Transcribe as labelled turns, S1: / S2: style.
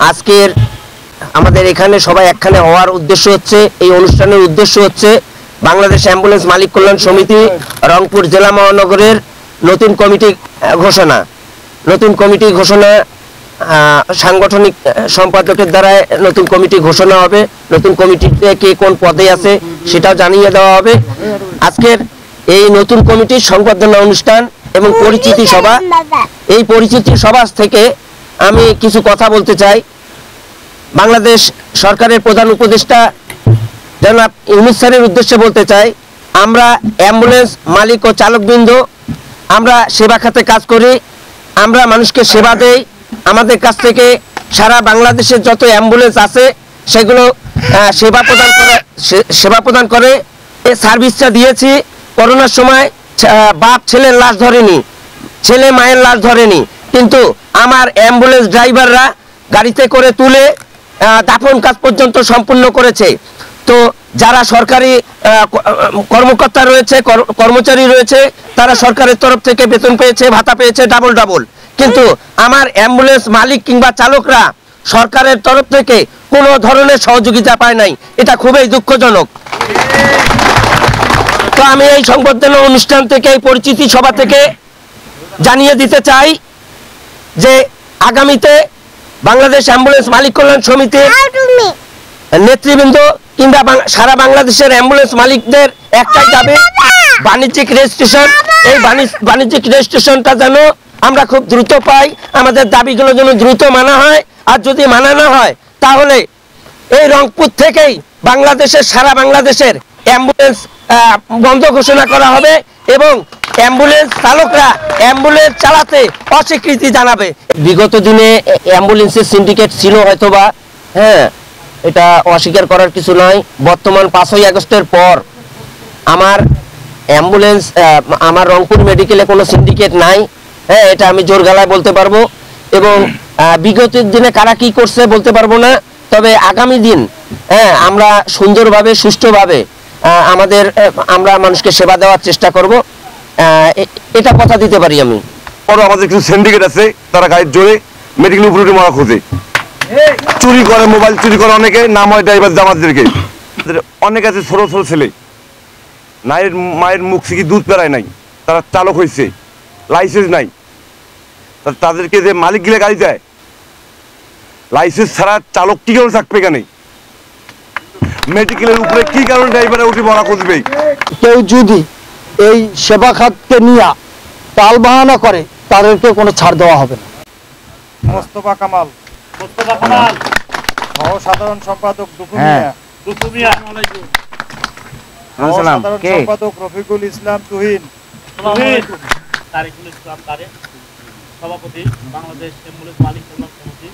S1: আজকের আমাদের এখানে সবাই একখানে হওয়ার উদ্দেশ্য হচ্ছে, এই অনুষ্ঠানের উদ্দেশ্য হচ্ছে বাংলাদেশ অ্যাম্বুলেন্স মালিক কল্যাণ সমিতি রংপুর জেলা মহানগরের নতুন কমিটি ঘোষণা সাংগঠনিক সম্পাদকের দ্বারা নতুন কমিটি ঘোষণা হবে। নতুন কমিটিতে কে কোন পদে আছে সেটাও জানিয়ে দেওয়া হবে। আজকের এই নতুন কমিটির সংবর্ধনা অনুষ্ঠান এবং পরিচিতি সভা, এই পরিচিতি সভা থেকে আমি কিছু কথা বলতে চাই। বাংলাদেশ সরকারের প্রধান উপদেষ্টা জনাব ইউনূস স্যারের উদ্দেশ্যে বলতে চাই, আমরা অ্যাম্বুলেন্স মালিক ও চালকবৃন্দ আমরা সেবা খাতে কাজ করি, আমরা মানুষকে সেবা দেই। আমাদের কাছ থেকে সারা বাংলাদেশের যত অ্যাম্বুলেন্স আছে সেগুলো সেবা প্রদান করে সার্ভিসটা দিয়েছি। করোনার সময় বাপ ছেলের লাশ ধরেনি, ছেলে মায়ের লাশ ধরেনি, কিন্তু আমার অ্যাম্বুলেন্স ড্রাইভাররা গাড়িতে করে তুলে দাফন কাজ পর্যন্ত সম্পূর্ণ করেছে। তো যারা সরকারি কর্মকর্তা রয়েছে, কর্মচারী রয়েছে, তারা সরকারের তরফ থেকে বেতন পেয়েছে, ভাতা পেয়েছে ডাবল, কিন্তু আমার অ্যাম্বুলেন্স মালিক কিংবা চালকরা সরকারের তরফ থেকে কোনো ধরনের সহযোগিতা পায় নাই। এটা খুবই দুঃখজনক। তো আমি এই সংবর্ধনা অনুষ্ঠান থেকে, এই পরিচিতি সভা থেকে জানিয়ে দিতে চাই যে আগামীতে বাংলাদেশ অ্যাম্বুলেন্স মালিক কল্যাণ সমিতির নেতৃবৃন্দ কিংবা সারা বাংলাদেশের অ্যাম্বুলেন্স মালিকদের একটাই দাবি, বাণিজ্যিক রেজিস্ট্রেশন। এই বাণিজ্যিক রেজিস্ট্রেশনটা যেন আমরা খুব দ্রুত পাই, আমাদের দাবিগুলো যেন দ্রুত মানা হয়। আর যদি মানা না হয় তাহলে এই রংপুর থেকেই সারা বাংলাদেশের অ্যাম্বুলেন্স বন্ধ ঘোষণা করা হবে এবং অ্যাম্বুলেন্স চালকরা অ্যাম্বুলেন্স চালাতে অস্বীকৃতি জানাবে। বিগত দিনে অ্যাম্বুলেন্সের সিন্ডিকেট ছিল হয়তোবা, এটা অস্বীকার করার কিছু নয়। বর্তমান 5ই আগস্টের পর আমার অ্যাম্বুলেন্স, আমার রংপুর মেডিকেলে কোনো সিন্ডিকেট নাই, এটা আমি জোর গলায় বলতে পারবো। এবং বিগত দিনে কারা কি করছে বলতে পারবো না, তবে আগামী দিন আমরা সুন্দরভাবে সুষ্ঠুভাবে আমরা মানুষকে সেবা দেওয়ার চেষ্টা করব, এটা কথা দিতে পারি আমি।
S2: আমাদের কিছু সিন্ডিকেট আছে, তারা গাড়ির জোরে মেডিকেল উপরে মারা খোঁজে, চুরি করে, মোবাইল চুরি করে, অনেকে নাম হয় ড্রাইভার জামাতদেরকে। অনেক আছে ছোট ছোট ছেলে, মায়ের মুখ থেকে দুধ পেরায় নাই, তারা চালক হয়েছে, লাইসেন্স নাই। তাদেরকে যে মালিক গিলে গাড়ি দেয়, লাইসেন্স ছাড়া চালক কি কারণে থাকবে? কেন মেডিকেলের উপরে কি কারণে ড্রাইভারে উঠে মরা খুঁজবে?
S3: কেউ যদি এই সেবা খাতকে নিয়ে টাল বাহানা করে তাদেরকে কোনো ছাড় দেওয়া হবে না।
S4: মোস্তফা কামাল সাধারণ সম্পাদক সম্পাদক রফিকুল ইসলাম তুহিন,
S5: তারিকুল ইসলাম তারেক, সভাপতি বাংলাদেশ অ্যাম্বুলেন্স মালিক কল্যাণ সমিতি।